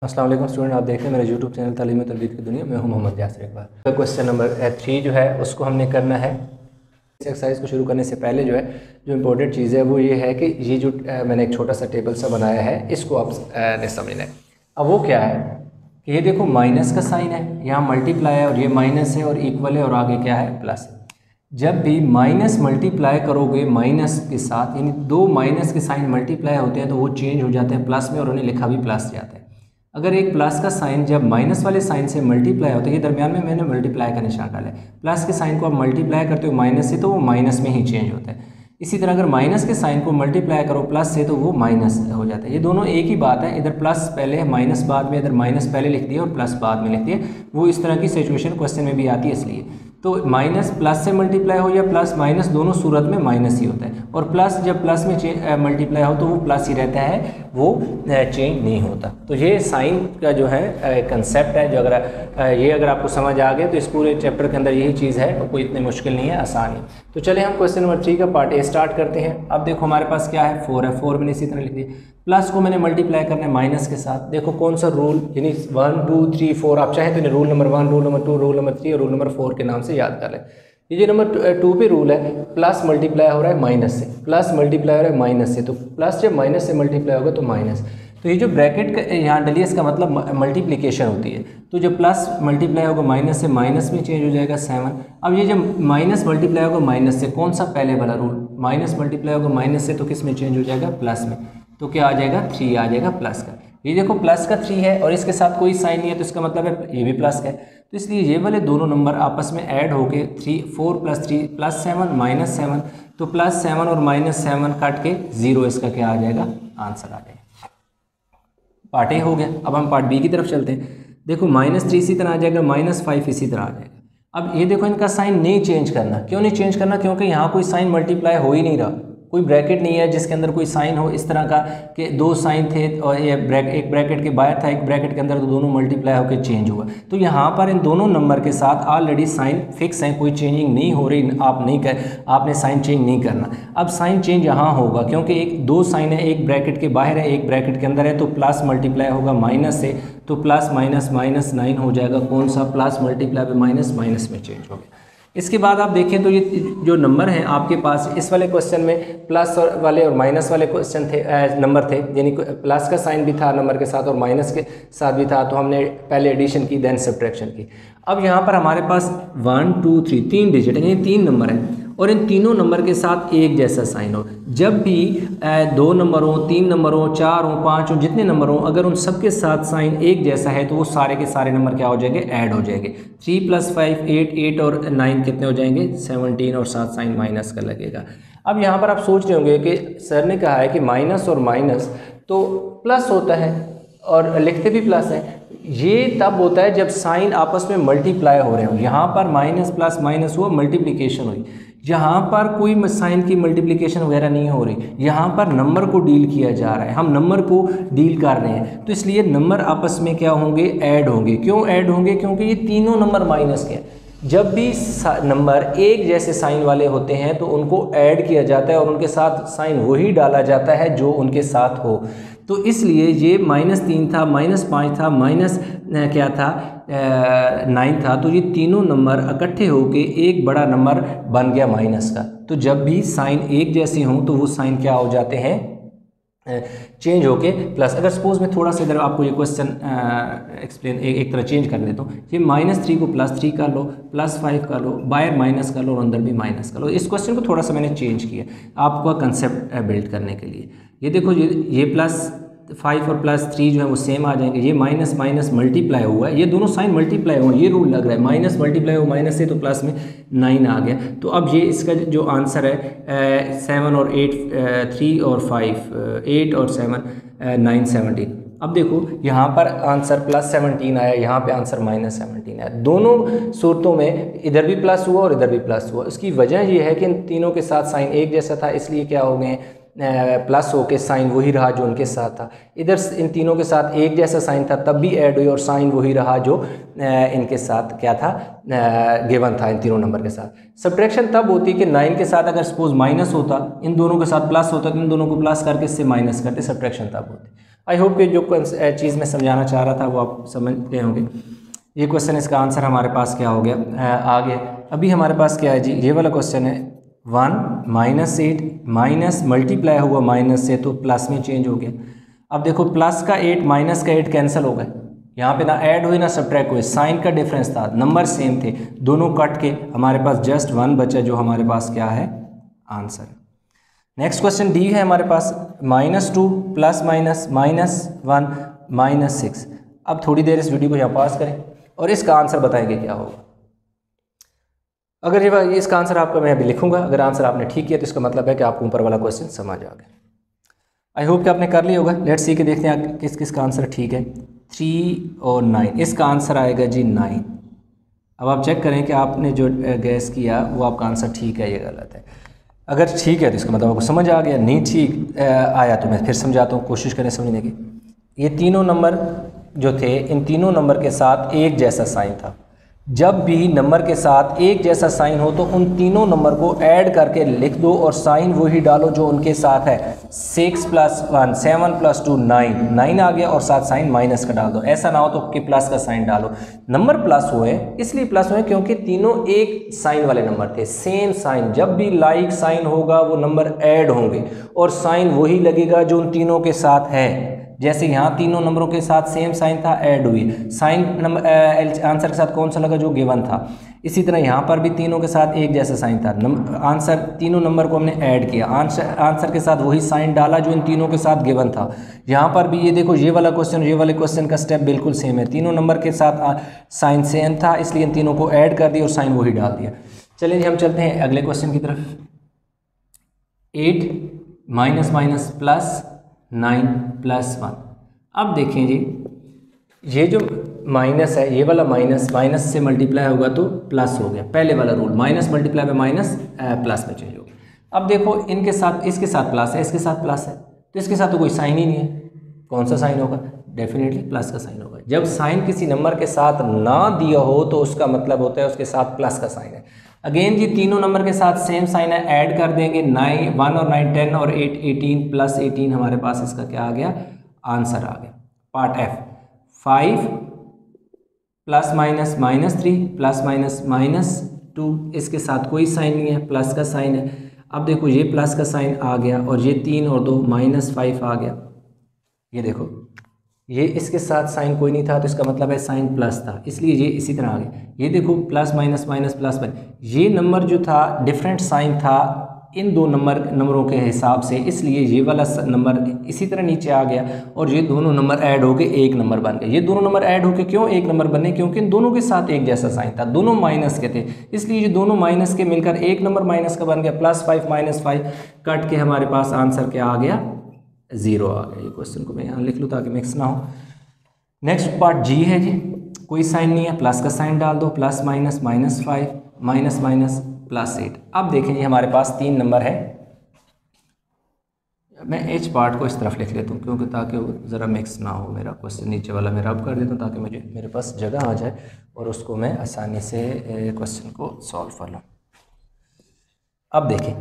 अस्सलाम वालेकुम स्टूडेंट, आप देख रहे हैं मेरे यूट्यूब चैनल तालीम तरबियत की दुनिया में हूं मोहम्मद यासिर इकबाल। तो क्वेश्चन नंबर 3 जो है उसको हमने करना है। इस एक्सरसाइज को शुरू करने से पहले जो इम्पोर्टेंट चीज़ है वो ये है कि ये जो मैंने एक छोटा सा टेबल सा बनाया है इसको आप ने समझना है। अब वो क्या है कि ये देखो माइनस का साइन है, यहाँ मल्टीप्लाई है और ये माइनस है और इक्वल है और आगे क्या है प्लस है। जब भी माइनस मल्टीप्लाई करोगे माइनस के साथ, यानी दो माइनस के साइन मल्टीप्लाई होते हैं तो वो चेंज हो जाते हैं प्लस में और उन्हें लिखा भी प्लस जाता है। अगर एक प्लस का साइन जब माइनस वाले साइन से मल्टीप्लाई होता है, ये दरमियान में मैंने मल्टीप्लाई का निशान डाला है, प्लस के साइन को आप मल्टीप्लाई करते हो माइनस से तो वो माइनस में ही चेंज होता है। इसी तरह अगर माइनस के साइन को मल्टीप्लाई करो प्लस से तो वो माइनस हो जाता है। ये दोनों एक ही बात है, इधर प्लस पहले है माइनस बाद में, इधर माइनस पहले लिख दिया और प्लस बाद में लिख दिया। वो इस तरह की सिचुएशन क्वेश्चन में भी आती है, इसलिए तो माइनस प्लस से मल्टीप्लाई हो या प्लस माइनस दोनों सूरत में माइनस ही होता है। और प्लस जब प्लस में मल्टीप्लाई हो तो वो प्लस ही रहता है, वो चेंज नहीं होता। तो ये साइन का जो है कंसेप्ट है, जो अगर आपको समझ आ गया तो इस पूरे चैप्टर के अंदर यही चीज़ है और कोई इतनी मुश्किल नहीं है, आसान है। तो चले हम क्वेश्चन नंबर 3 का पार्ट ए स्टार्ट करते हैं। अब देखो हमारे पास क्या है 4 है, 4 मैंने इसी तरह लिख दिया, प्लस को मैंने मल्टीप्लाई करना है माइनस के साथ। देखो कौन सा रूल, यानी 1 2 3 4 आप चाहें तो इन्हें rule number 1, rule number 2, rule number 3 और रूल नंबर 4 के नाम से याद कर लें। ये जो नंबर 2 पे रूल है, प्लस मल्टीप्लाई हो रहा है माइनस से, प्लस मल्टीप्लाई हो रहा है माइनस से, तो प्लस जब माइनस से मल्टीप्लाई होगा तो माइनस। तो ये जो ब्रैकेट का यहाँ डलिए इसका मतलब मल्टीप्लिकेशन होती है। तो जब प्लस मल्टीप्लाई होगा माइनस से, माइनस में चेंज हो जाएगा 7। अब ये जब माइनस मल्टीप्लाई होगा माइनस से, कौन सा पहले वाला रूल, माइनस मल्टीप्लाई होगा माइनस से तो किस में चेंज हो जाएगा प्लस में, तो क्या आ जाएगा 3 आ जाएगा प्लस का। ये देखो प्लस का 3 है और इसके साथ कोई साइन नहीं है तो इसका मतलब है ये भी प्लस का है। तो इसलिए ये वाले दोनों नंबर आपस में ऐड होके 4 + 3 + 7 - 7, तो +7 और -7 काट के 0 इसका क्या आ जाएगा आंसर आ जाएगा। पार्ट ए हो गया। अब हम पार्ट बी की तरफ चलते हैं। देखो -3 इसी तरह आ जाएगा, -5 इसी तरह आ जाएगा। अब ये देखो इनका साइन नहीं चेंज करना। क्यों नहीं चेंज करना? क्योंकि यहाँ कोई साइन मल्टीप्लाई हो ही नहीं रहा, कोई ब्रैकेट नहीं है जिसके अंदर कोई साइन हो इस तरह का कि दो साइन थे और ये एक ब्रैकेट के बाहर था, एक ब्रैकेट के अंदर, तो दोनों मल्टीप्लाई होकर चेंज हुआ। तो यहाँ पर इन दोनों नंबर के साथ ऑलरेडी साइन फिक्स है, कोई चेंजिंग नहीं हो रही, आपने साइन चेंज नहीं करना। अब साइन चेंज यहाँ होगा क्योंकि दो साइन है, एक ब्रैकेट के बाहर है, एक ब्रैकेट के अंदर है, तो प्लस मल्टीप्लाई होगा माइनस से, तो प्लस माइनस -9 हो जाएगा। कौन सा? प्लस मल्टीप्लाई पे माइनस, माइनस में चेंज हो गया। इसके बाद आप देखें तो ये जो नंबर हैं आपके पास, इस वाले क्वेश्चन में प्लस वाले और माइनस वाले क्वेश्चन थे, नंबर थे, यानी प्लस का साइन भी था नंबर के साथ और माइनस के साथ भी था। तो हमने पहले एडिशन की देन सब्ट्रैक्शन की। अब यहाँ पर हमारे पास 1 2 3 3 डिजिट है, यानी 3 नंबर हैं और इन तीनों नंबर के साथ एक जैसा साइन हो। जब भी 2 नंबर हो, 3 नंबर हो, 4 हो, 5 हो, जितने नंबर हो, अगर उन सब के साथ साइन एक जैसा है तो वो सारे के सारे नंबर क्या हो जाएंगे? ऐड हो जाएंगे। 3 + 5 8, 8 और 9 कितने हो जाएंगे? 17 और साथ साइन माइनस का लगेगा। अब यहाँ पर आप सोच रहे होंगे कि सर ने कहा है कि माइनस और माइनस तो प्लस होता है और लिखते भी प्लस है। ये तब होता है जब साइन आपस में मल्टीप्लाई हो रहे हो। यहाँ पर माइनस प्लस माइनस हुआ, मल्टीप्लिकेशन हुई। यहाँ पर कोई साइन की मल्टीप्लिकेशन वगैरह नहीं हो रही, यहाँ पर नंबर को डील किया जा रहा है, हम नंबर को डील कर रहे हैं। तो इसलिए नंबर आपस में क्या होंगे? ऐड होंगे। क्यों ऐड होंगे? क्योंकि ये तीनों नंबर माइनस के हैं। जब भी नंबर एक जैसे साइन वाले होते हैं तो उनको ऐड किया जाता है और उनके साथ साइन वही डाला जाता है जो उनके साथ हो। तो इसलिए ये -3 था, -5 था, क्या था 9 था, तो ये तीनों नंबर इकट्ठे होके एक बड़ा नंबर बन गया माइनस का। तो जब भी साइन एक जैसे हों तो वो साइन क्या हो जाते हैं? चेंज होके प्लस। अगर सपोज मैं थोड़ा सा इधर आपको ये क्वेश्चन एक्सप्लेन एक तरह चेंज कर देता हूँ। ये -3 को +3 कर लो, +5 कर लो, बाहर माइनस कर लो और अंदर भी माइनस कर लो। इस क्वेश्चन को थोड़ा सा मैंने चेंज किया आपका कंसेप्ट बिल्ड करने के लिए। ये देखो ये +5 और +3 जो है वो सेम आ जाएंगे। ये माइनस माइनस मल्टीप्लाई हुआ है, ये दोनों साइन मल्टीप्लाई हुआ, ये रूल लग रहा है। माइनस मल्टीप्लाई हुआ माइनस से तो प्लस में 9 आ गया। तो अब ये इसका जो आंसर है 7 और 8 3 और 5 8 और 7 9 17। अब देखो यहाँ पर आंसर +17 आया, यहाँ पे आंसर -17 आया। दोनों सूरतों में इधर भी प्लस हुआ और इधर भी प्लस हुआ। इसकी वजह ये है कि इन तीनों के साथ साइन एक जैसा था, इसलिए क्या हो गए प्लस होके साइन वही रहा जो उनके साथ था। इधर इन तीनों के साथ एक जैसा साइन था तब भी ऐड हुई और साइन वही रहा जो इनके साथ क्या था गिवन था इन तीनों नंबर के साथ। सब्ट्रैक्शन तब होती कि 9 के साथ अगर सपोज माइनस होता, इन दोनों के साथ प्लस होता तो इन दोनों को प्लस करके इससे माइनस करते, सब्ट्रैक्शन तब होती। आई होप कि जो चीज़ मैं समझाना चाह रहा था वो आप समझ गए होंगे। ये क्वेश्चन, इसका आंसर हमारे पास क्या हो गया, आ गया। अभी हमारे पास क्या है जी, ये वाला क्वेश्चन है 1 - 8 माइनस मल्टीप्लाई हुआ माइनस से तो प्लस में चेंज हो गया। अब देखो प्लस का 8 माइनस का 8 कैंसिल हो गए, यहाँ पे ना ऐड हुए ना सब्ट्रैक्ट हुए, साइन का डिफरेंस था, नंबर सेम थे, दोनों कट के हमारे पास जस्ट 1 बचा, जो हमारे पास क्या है, आंसर। नेक्स्ट क्वेश्चन डी है हमारे पास -2 प्लस माइनस -1 -6। अब थोड़ी देर इस वीडियो को यहाँ पास करें और इसका आंसर बताएंगे क्या होगा। अगर ये इसका आंसर आपका मैं अभी लिखूंगा, अगर आंसर आपने ठीक किया तो इसका मतलब है कि आपको ऊपर वाला क्वेश्चन समझ आ गया। आई होप कि आपने कर लिया होगा। लेट्स सी के देखते हैं किस किस का आंसर ठीक है। 3 और 9, इसका आंसर आएगा जी 9। अब आप चेक करें कि आपने जो गैस किया वो आपका आंसर ठीक है, ये गलत है। अगर ठीक है तो इसका मतलब आपको समझ आ गया, नहीं ठीक आया तो मैं फिर समझाता हूँ, कोशिश करें समझने की। ये तीनों नंबर जो थे, इन तीनों नंबर के साथ एक जैसा साइन था। जब भी नंबर के साथ एक जैसा साइन हो तो उन तीनों नंबर को ऐड करके लिख दो और साइन वही डालो जो उनके साथ है। 6 + 1 7 + 2 9 आ गया और साथ साइन माइनस का डाल दो। ऐसा ना हो तो कि प्लस का साइन डालो। नंबर प्लस हुए इसलिए प्लस हुए क्योंकि तीनों एक साइन वाले नंबर थे, सेम साइन। जब भी लाइक साइन होगा वो नंबर ऐड होंगे और साइन वही लगेगा जो उन तीनों के साथ है। जैसे यहाँ तीनों नंबरों के साथ सेम साइन था, ऐड हुई, साइन नंबर आंसर के साथ कौन सा लगा, जो गिवन था। इसी तरह यहाँ पर भी तीनों के साथ एक जैसा साइन था, आंसर तीनों नंबर को हमने ऐड किया, आंसर के साथ वही साइन डाला जो इन तीनों के साथ गिवन था। यहाँ पर भी ये देखो, ये वाला क्वेश्चन ये वाले क्वेश्चन का स्टेप बिल्कुल सेम है। तीनों नंबर के साथ साइन सेम था, इसलिए इन तीनों को ऐड कर दिया और साइन वही डाल दिया। चलिए जी हम चलते हैं अगले क्वेश्चन की तरफ। 8 माइनस प्लस 9 + 1। अब देखें जी, ये जो माइनस है, ये वाला माइनस से मल्टीप्लाई होगा तो प्लस हो गया, पहले वाला रूल, माइनस मल्टीप्लाई में माइनस प्लस में चेंज हो गया। अब देखो इनके साथ, इसके साथ प्लस है, इसके साथ प्लस है, तो इसके साथ तो कोई साइन ही नहीं है। कौन सा साइन होगा, डेफिनेटली प्लस का साइन होगा। जब साइन किसी नंबर के साथ ना दिया हो तो उसका मतलब होता है उसके साथ प्लस का साइन है। अगेन जी तीनों नंबर के साथ सेम साइन है, ऐड कर देंगे। 1 और 9 10 और 8 18 + 18 हमारे पास इसका क्या आ गया, आंसर आ गया। पार्ट F 5 ± -3 ± -2, इसके साथ कोई साइन नहीं है, प्लस का साइन है। अब देखो ये प्लस का साइन आ गया और ये 3 और 2 -5 आ गया। ये देखो ये इसके साथ साइन कोई नहीं था तो इसका मतलब है साइन प्लस था, इसलिए ये इसी तरह आ गया। ये देखो प्लस माइनस प्लस, ये नंबर जो था डिफरेंट साइन था इन दो नंबरों के हिसाब से, इसलिए ये वाला नंबर इसी तरह नीचे आ गया और ये दोनों नंबर ऐड होके एक नंबर बन गए। ये दोनों नंबर ऐड होके क्यों एक नंबर बने, क्योंकि इन दोनों के साथ एक जैसा साइन था, दोनों माइनस के थे, इसलिए ये दोनों माइनस के मिलकर एक नंबर माइनस का बन गया। +5 - 5 कट के हमारे पास आंसर क्या आ गया, 0 आ गया। ये क्वेश्चन को मैं यहाँ लिख लूँ ताकि मिक्स ना हो। नेक्स्ट पार्ट जी है जी, कोई साइन नहीं है, प्लस का साइन डाल दो, +- -5 +8। अब देखें ये हमारे पास 3 नंबर है। मैं एच पार्ट को इस तरफ लिख लेता हूँ क्योंकि ताकि वो ज़रा मिक्स ना हो। मेरा क्वेश्चन नीचे वाला मैं रब कर देता हूँ ताकि मेरे पास जगह आ जाए और उसको मैं आसानी से क्वेश्चन को सॉल्व कर लूँ। अब देखें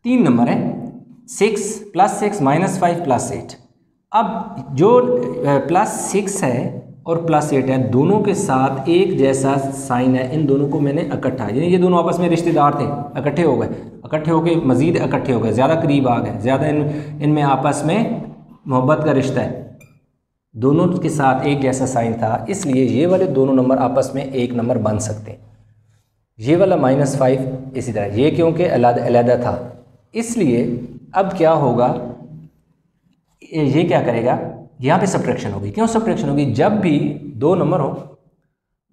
3 नंबर है, 6 +6 -5 +8। अब जो +6 है और +8 है, दोनों के साथ एक जैसा साइन है, इन दोनों को मैंने इकट्ठा, यानी ये दोनों आपस में रिश्तेदार थे, इकट्ठे हो गए, इकट्ठे होके मज़ीद इकट्ठे हो गए, ज़्यादा करीब आ गए, ज़्यादा इनमें आपस में मोहब्बत का रिश्ता है, दोनों के साथ एक जैसा साइन था, इसलिए ये वाले दोनों नंबर आपस में एक नंबर बन सकते हैं। ये वाला -5 इसी तरह, ये क्योंकि अलग था, इसलिए अब क्या होगा, ये क्या करेगा, यहाँ पे सब्ट्रैक्शन होगी। क्यों सब्ट्रैक्शन होगी, जब भी दो नंबर हो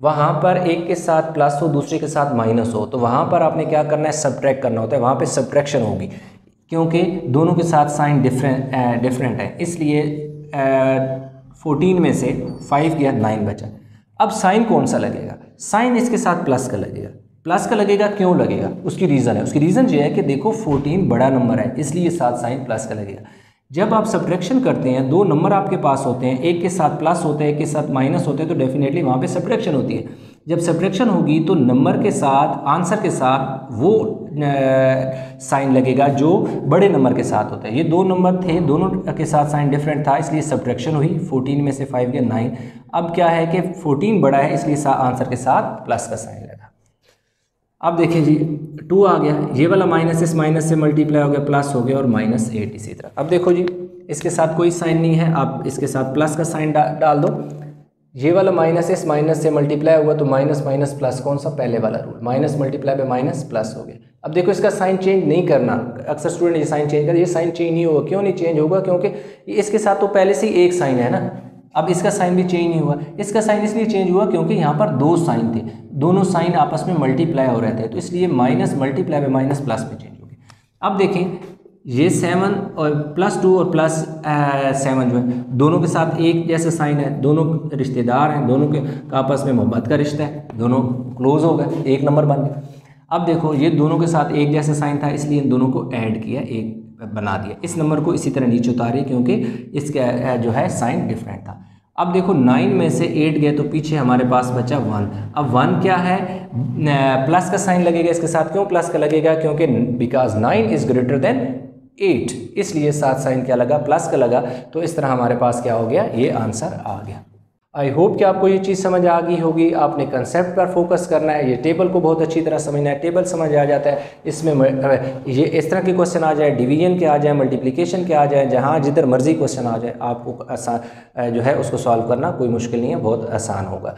वहाँ पर एक के साथ प्लस हो दूसरे के साथ माइनस हो तो वहाँ पर आपने क्या करना है, सब्ट्रैक्ट करना होता है, वहाँ पे सब्ट्रैक्शन होगी क्योंकि दोनों के साथ साइन डिफरेंट है, इसलिए 14 में से 5 गया 9 बचा। अब साइन कौन सा लगेगा, साइन इसके साथ प्लस का लगेगा, प्लस का लगेगा, क्यों लगेगा, उसकी रीज़न है, उसकी रीज़न ये है कि देखो 14 बड़ा नंबर है इसलिए साथ साइन प्लस का लगेगा। जब आप सब्ट्रैक्शन करते हैं, दो नंबर आपके पास होते हैं, एक के साथ प्लस होते हैं एक के साथ माइनस होते हैं, तो डेफिनेटली वहाँ पे सब्ट्रैक्शन होती है। जब सब्ट्रैक्शन होगी तो नंबर के साथ, आंसर के साथ वो साइन लगेगा जो बड़े नंबर के साथ होता है। ये दो नंबर थे, दोनों के साथ साइन डिफरेंट था, इसलिए सब्ट्रैक्शन हुई। 14 में से 5 गया 9। अब क्या है कि 14 बड़ा है, इसलिए आंसर के साथ प्लस का साइन लगा। अब देखें जी 2 आ गया, ये वाला माइनस इस माइनस से मल्टीप्लाई हो गया, प्लस हो गया, और -8 इसी तरह। अब देखो जी इसके साथ कोई साइन नहीं है, आप इसके साथ प्लस का साइन डाल दो। ये वाला माइनस इस माइनस से मल्टीप्लाई हुआ तो माइनस माइनस प्लस, कौन सा, पहले वाला rule, minus multiply by minus plus हो गया। अब देखो इसका साइन चेंज नहीं करना, अक्सर स्टूडेंट ये साइन चेंज कर, ये साइन चेंज नहीं होगा। क्यों नहीं चेंज होगा? क्योंकि इसके साथ तो पहले से ही एक साइन है ना। अब इसका साइन भी चेंज नहीं हुआ। इसका साइन इसलिए चेंज हुआ क्योंकि यहाँ पर दो साइन थे, दोनों साइन आपस में मल्टीप्लाई हो रहे थे, तो इसलिए minus multiply by minus plus में चेंज हो गया। अब देखें ये 7 और +2 और +7 जो है दोनों के साथ एक जैसा साइन है, दोनों रिश्तेदार हैं, दोनों के आपस में मोहब्बत का रिश्ता है, दोनों क्लोज हो गए, एक नंबर बन गया। अब देखो ये दोनों के साथ एक जैसा साइन था, इसलिए इन दोनों को ऐड किया, एक बना दिया। इस नंबर को इसी तरह नीचे उतारिए क्योंकि इसका जो है साइन डिफरेंट था। अब देखो 9 में से 8 गए तो पीछे हमारे पास बचा 1। अब 1 क्या है, प्लस का साइन लगेगा इसके साथ। क्यों प्लस का लगेगा? क्योंकि बिकॉज 9 इज ग्रेटर देन 8, इसलिए साथ साइन क्या लगा, प्लस का लगा। तो इस तरह हमारे पास क्या हो गया, ये आंसर आ गया। आई होप कि आपको ये चीज़ समझ आ गई होगी। आपने कंसेप्ट पर फोकस करना है, ये टेबल को बहुत अच्छी तरह समझना है। टेबल समझ आ जाता है, इसमें ये इस तरह के क्वेश्चन आ जाए, डिवीजन के आ जाए, मल्टीप्लिकेशन के आ जाए, जहाँ जिधर मर्जी क्वेश्चन आ जाए, आपको आसान जो है उसको सॉल्व करना कोई मुश्किल नहीं है, बहुत आसान होगा।